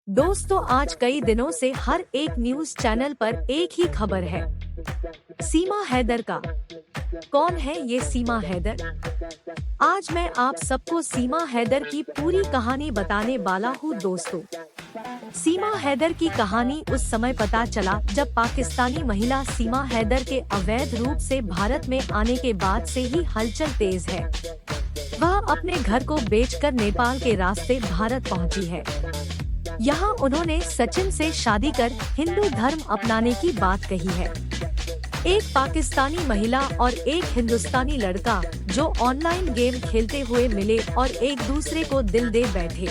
दोस्तों, आज कई दिनों से हर एक न्यूज चैनल पर एक ही खबर है, सीमा हैदर का। कौन है ये सीमा हैदर? आज मैं आप सबको सीमा हैदर की पूरी कहानी बताने वाला हूँ दोस्तों। सीमा हैदर की कहानी उस समय पता चला जब पाकिस्तानी महिला सीमा हैदर के अवैध रूप से भारत में आने के बाद से ही हलचल तेज है। वह अपने घर को बेचकर नेपाल के रास्ते भारत पहुंची है। यहाँ उन्होंने सचिन से शादी कर हिंदू धर्म अपनाने की बात कही है। एक पाकिस्तानी महिला और एक हिंदुस्तानी लड़का जो ऑनलाइन गेम खेलते हुए मिले और एक दूसरे को दिल दे बैठे।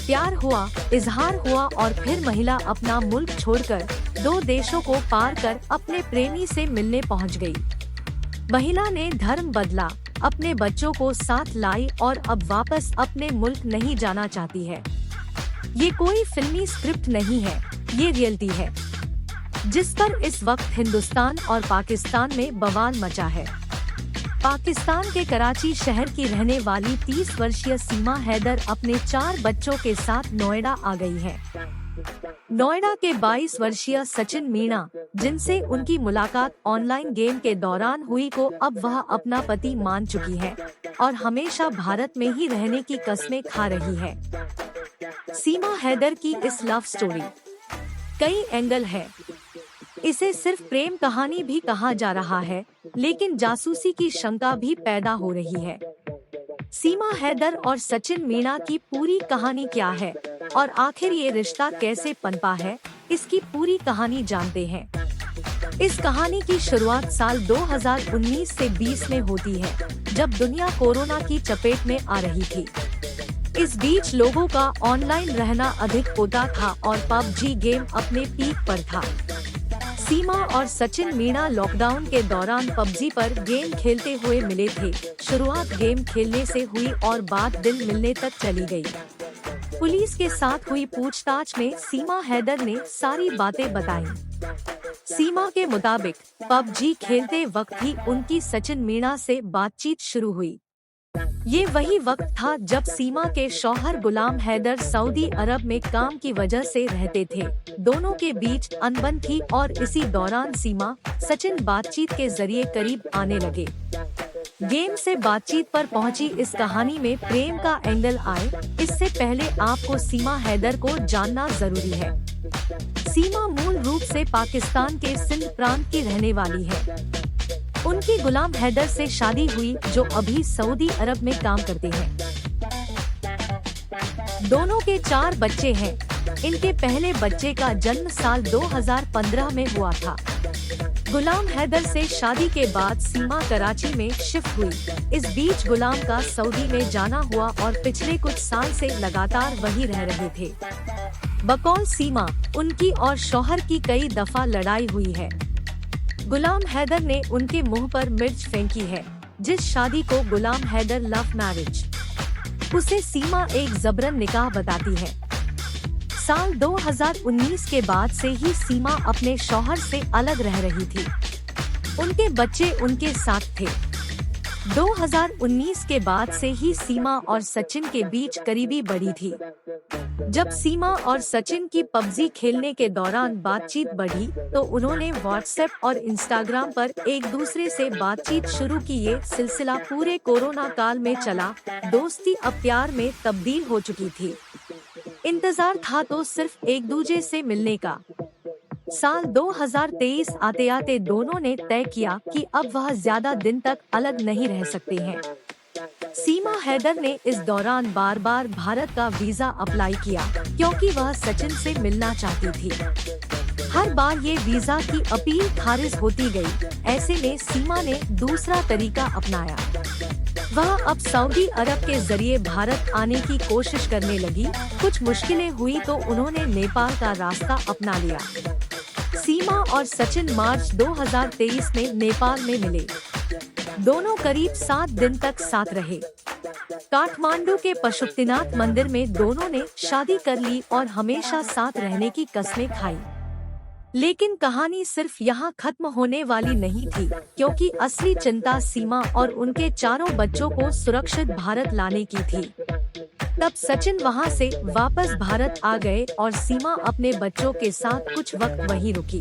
प्यार हुआ, इजहार हुआ और फिर महिला अपना मुल्क छोड़कर दो देशों को पार कर अपने प्रेमी से मिलने पहुंच गई। महिला ने धर्म बदला, अपने बच्चों को साथ लाई और अब वापस अपने मुल्क नहीं जाना चाहती है। ये कोई फिल्मी स्क्रिप्ट नहीं है, ये रियलिटी है जिस पर इस वक्त हिंदुस्तान और पाकिस्तान में बवाल मचा है। पाकिस्तान के कराची शहर की रहने वाली 30 वर्षीय सीमा हैदर अपने 4 बच्चों के साथ नोएडा आ गई है। नोएडा के 22 वर्षीय सचिन मीणा, जिनसे उनकी मुलाकात ऑनलाइन गेम के दौरान हुई, को अब वह अपना पति मान चुकी है और हमेशा भारत में ही रहने की कस्में खा रही है। सीमा हैदर की इस लव स्टोरी कई एंगल है। इसे सिर्फ प्रेम कहानी भी कहा जा रहा है, लेकिन जासूसी की शंका भी पैदा हो रही है। सीमा हैदर और सचिन मीणा की पूरी कहानी क्या है और आखिर ये रिश्ता कैसे पनपा है, इसकी पूरी कहानी जानते हैं। इस कहानी की शुरुआत साल 2019 से 20 में होती है, जब दुनिया कोरोना की चपेट में आ रही थी। इस बीच लोगों का ऑनलाइन रहना अधिक होता था और पबजी गेम अपने पीक पर था। सीमा और सचिन मीणा लॉकडाउन के दौरान पबजी पर गेम खेलते हुए मिले थे। शुरुआत गेम खेलने से हुई और बात दिल मिलने तक चली गई। पुलिस के साथ हुई पूछताछ में सीमा हैदर ने सारी बातें बताई। सीमा के मुताबिक पबजी खेलते वक्त ही उनकी सचिन मीणा से बातचीत शुरू हुई। ये वही वक्त था जब सीमा के शौहर गुलाम हैदर सऊदी अरब में काम की वजह से रहते थे। दोनों के बीच अनबन थी और इसी दौरान सीमा सचिन बातचीत के जरिए करीब आने लगे। गेम से बातचीत पर पहुंची इस कहानी में प्रेम का एंगल आए, इससे पहले आपको सीमा हैदर को जानना जरूरी है। सीमा मूल रूप से पाकिस्तान के सिंध प्रांत की रहने वाली है। उनकी गुलाम हैदर से शादी हुई, जो अभी सऊदी अरब में काम करते हैं। दोनों के 4 बच्चे हैं। इनके पहले बच्चे का जन्म साल 2015 में हुआ था। गुलाम हैदर से शादी के बाद सीमा कराची में शिफ्ट हुई। इस बीच गुलाम का सऊदी में जाना हुआ और पिछले कुछ साल से लगातार वहीं रह रहे थे। बकौल सीमा, उनकी और शौहर की कई दफा लड़ाई हुई है। गुलाम हैदर ने उनके मुंह पर मिर्च फेंकी है। जिस शादी को गुलाम हैदर लव मैरिज, उसे सीमा एक जबरन निकाह बताती है। साल 2019 के बाद से ही सीमा अपने शौहर से अलग रह रही थी। उनके बच्चे उनके साथ थे। 2019 के बाद से ही सीमा और सचिन के बीच करीबी बढ़ी थी। जब सीमा और सचिन की पबजी खेलने के दौरान बातचीत बढ़ी, तो उन्होंने व्हाट्सएप और इंस्टाग्राम पर एक दूसरे से बातचीत शुरू की। ये सिलसिला पूरे कोरोना काल में चला। दोस्ती अब प्यार में तब्दील हो चुकी थी। इंतजार था तो सिर्फ एक दूसरे से मिलने का। साल 2023 आते आते दोनों ने तय किया कि अब वह ज्यादा दिन तक अलग नहीं रह सकते हैं। सीमा हैदर ने इस दौरान बार बार भारत का वीजा अप्लाई किया, क्योंकि वह सचिन से मिलना चाहती थी। हर बार ये वीजा की अपील खारिज होती गई। ऐसे में सीमा ने दूसरा तरीका अपनाया। वह अब सऊदी अरब के जरिए भारत आने की कोशिश करने लगी। कुछ मुश्किलें हुई तो उन्होंने नेपाल का रास्ता अपना लिया। सीमा और सचिन मार्च 2023 में नेपाल में मिले। दोनों करीब 7 दिन तक साथ रहे। काठमांडू के पशुपतिनाथ मंदिर में दोनों ने शादी कर ली और हमेशा साथ रहने की कस्में खाई। लेकिन कहानी सिर्फ यहाँ खत्म होने वाली नहीं थी, क्योंकि असली चिंता सीमा और उनके चारों बच्चों को सुरक्षित भारत लाने की थी। तब सचिन वहाँ से वापस भारत आ गए और सीमा अपने बच्चों के साथ कुछ वक्त वहीं रुकी।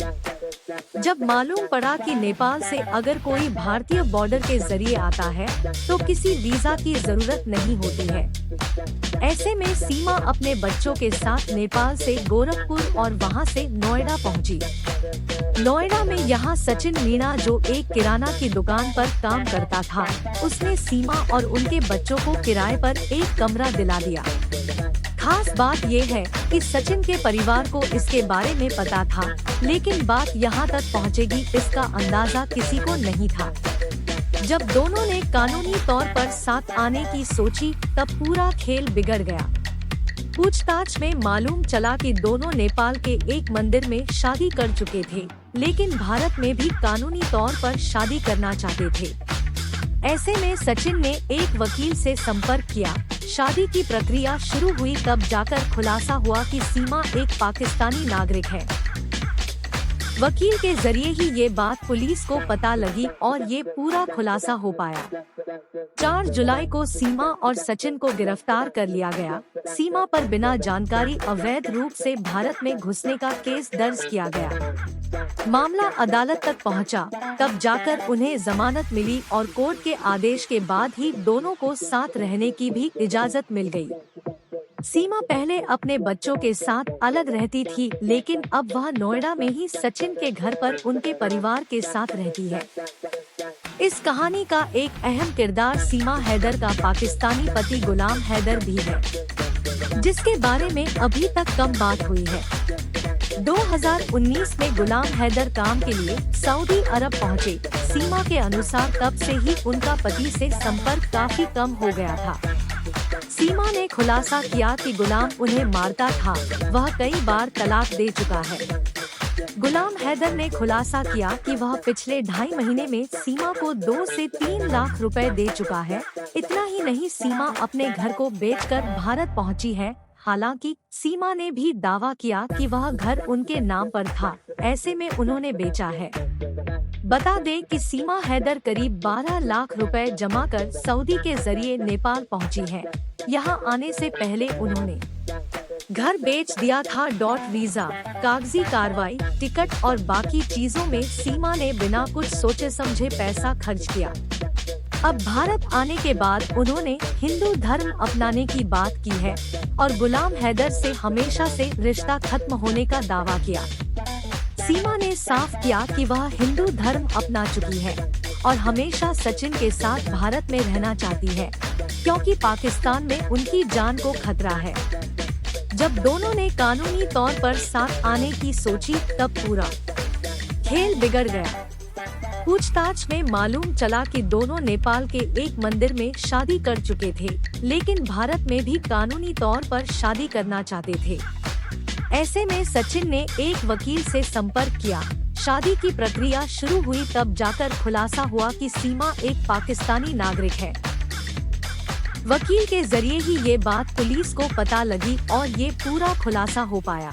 जब मालूम पड़ा कि नेपाल से अगर कोई भारतीय बॉर्डर के जरिए आता है तो किसी वीजा की जरूरत नहीं होती है। ऐसे में सीमा अपने बच्चों के साथ नेपाल से गोरखपुर और वहां से नोएडा पहुंची। नोएडा में यहाँ सचिन मीणा, जो एक किराना की दुकान पर काम करता था, उसने सीमा और उनके बच्चों को किराए पर एक कमरा दिला दिया। खास बात ये है कि सचिन के परिवार को इसके बारे में पता था, लेकिन बात यहाँ तक पहुँचेगी इसका अंदाजा किसी को नहीं था। जब दोनों ने कानूनी तौर पर साथ आने की सोची तब पूरा खेल बिगड़ गया। पूछताछ में मालूम चला कि दोनों नेपाल के एक मंदिर में शादी कर चुके थे, लेकिन भारत में भी कानूनी तौर पर शादी करना चाहते थे। ऐसे में सचिन ने एक वकील से संपर्क किया। शादी की प्रक्रिया शुरू हुई, तब जाकर खुलासा हुआ कि सीमा एक पाकिस्तानी नागरिक है। वकील के जरिए ही ये बात पुलिस को पता लगी और ये पूरा खुलासा हो पाया। 4 जुलाई को सीमा और सचिन को गिरफ्तार कर लिया गया। सीमा पर बिना जानकारी अवैध रूप से भारत में घुसने का केस दर्ज किया गया। मामला अदालत तक पहुंचा, तब जाकर उन्हें जमानत मिली और कोर्ट के आदेश के बाद ही दोनों को साथ रहने की भी इजाजत मिल गई। सीमा पहले अपने बच्चों के साथ अलग रहती थी, लेकिन अब वह नोएडा में ही सचिन के घर पर उनके परिवार के साथ रहती है। इस कहानी का एक अहम किरदार सीमा हैदर का पाकिस्तानी पति गुलाम हैदर भी है, जिसके बारे में अभी तक कम बात हुई है। 2019 में गुलाम हैदर काम के लिए सऊदी अरब पहुंचे। सीमा के अनुसार तब से ही उनका पति से संपर्क काफी कम हो गया था। सीमा ने खुलासा किया कि गुलाम उन्हें मारता था, वह कई बार तलाक दे चुका है। गुलाम हैदर ने खुलासा किया कि वह पिछले 2.5 महीने में सीमा को 2 से 3 लाख रुपए दे चुका है। इतना ही नहीं, सीमा अपने घर को बेचकर भारत पहुंची है। हालांकि सीमा ने भी दावा किया कि वह घर उनके नाम पर था, ऐसे में उन्होंने बेचा है। बता दें कि सीमा हैदर करीब 12 लाख रुपए जमा कर सऊदी के जरिए नेपाल पहुंची है। यहां आने से पहले उन्होंने घर बेच दिया था। वीजा, कागजी कार्रवाई, टिकट और बाकी चीजों में सीमा ने बिना कुछ सोचे समझे पैसा खर्च किया। अब भारत आने के बाद उन्होंने हिंदू धर्म अपनाने की बात की है और गुलाम हैदर से हमेशा से रिश्ता खत्म होने का दावा किया। सीमा ने साफ किया कि वह हिंदू धर्म अपना चुकी है और हमेशा सचिन के साथ भारत में रहना चाहती है, क्योंकि पाकिस्तान में उनकी जान को खतरा है। जब दोनों ने कानूनी तौर पर साथ आने की सोची तब पूरा खेल बिगड़ गया। पूछताछ में मालूम चला कि दोनों नेपाल के एक मंदिर में शादी कर चुके थे, लेकिन भारत में भी कानूनी तौर पर शादी करना चाहते थे। ऐसे में सचिन ने एक वकील से संपर्क किया। शादी की प्रक्रिया शुरू हुई, तब जाकर खुलासा हुआ कि सीमा एक पाकिस्तानी नागरिक है। वकील के जरिए ही ये बात पुलिस को पता लगी और ये पूरा खुलासा हो पाया।